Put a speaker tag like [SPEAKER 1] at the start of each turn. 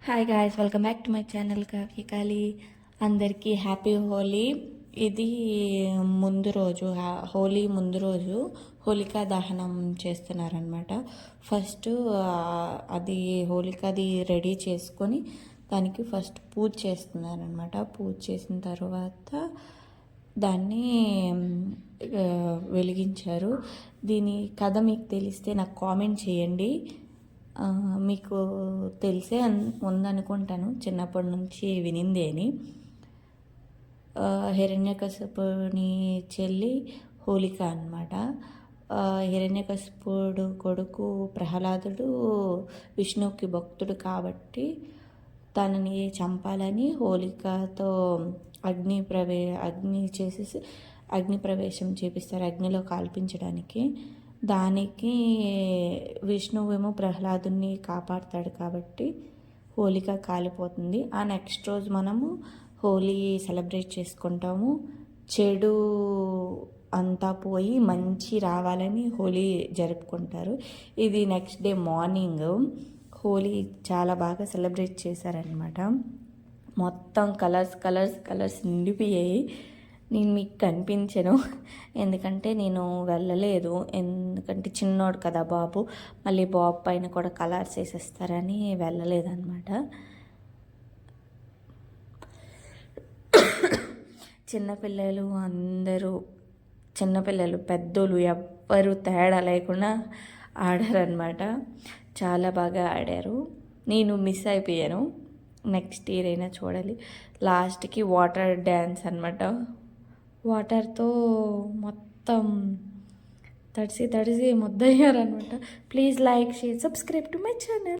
[SPEAKER 1] Hi guys, welcome back to my channel కాకి కాలి. అందరికీ happy Holi. ఇది ముందు రోజు, హోలీ ముందు రోజు హోలికా దహనం చేస్తున్నారనమాట. ఫస్ట్ అది హోలికాది రెడీ చేసుకొని దానికి ఫస్ట్ పూజ చేస్తున్నారనమాట. పూజ చేసిన తర్వాత దాన్ని వెలిగించారు. దీని కథ మీకు తెలిస్తే నాకు కామెంట్ చేయండి. మీకు తెలిసే ఉందనుకుంటాను, చిన్నప్పటి నుంచి వినింది అని. హిరణ్యకశిపుని చెల్లి హోలిక అన్నమాట. హిరణ్యకశిపుడు కొడుకు ప్రహ్లాదుడు విష్ణువుకి భక్తుడు కాబట్టి తనని చంపాలని హోలికతో అగ్ని ప్రవేశం చేపిస్తారు, అగ్నిలో కాల్పించడానికి. దానికి విష్ణువేమో ప్రహ్లాదుని కాపాడుతాడు కాబట్టి హోలిక కాలిపోతుంది. ఆ నెక్స్ట్ రోజు మనము హోలీ సెలబ్రేట్ చేసుకుంటాము. చెడు అంతా పోయి మంచి రావాలని హోలీ జరుపుకుంటారు. ఇది నెక్స్ట్ డే మార్నింగ్ హోలీ చాలా బాగా సెలబ్రేట్ చేశారనమాట. మొత్తం కలర్స్ నిండిపోయాయి. నేను మీకు కనిపించను, ఎందుకంటే నేను వెళ్ళలేదు. ఎందుకంటే చిన్నోడు కదా బాబు, మళ్ళీ బాబు పైన కూడా కలర్స్ వేసేస్తారని వెళ్ళలేదన్నమాట. చిన్నపిల్లలు పెద్దోళ్ళు ఎవ్వరు తేడా లేకుండా ఆడారనమాట. చాలా బాగా ఆడారు. నేను మిస్ అయిపోయాను. నెక్స్ట్ ఇయర్ అయినా చూడాలి. లాస్ట్కి వాటర్ డ్యాన్స్ అనమాట. వాటర్తో మొత్తం తడిసి ముద్దయ్యారనమాట. Please like, share, subscribe to my channel.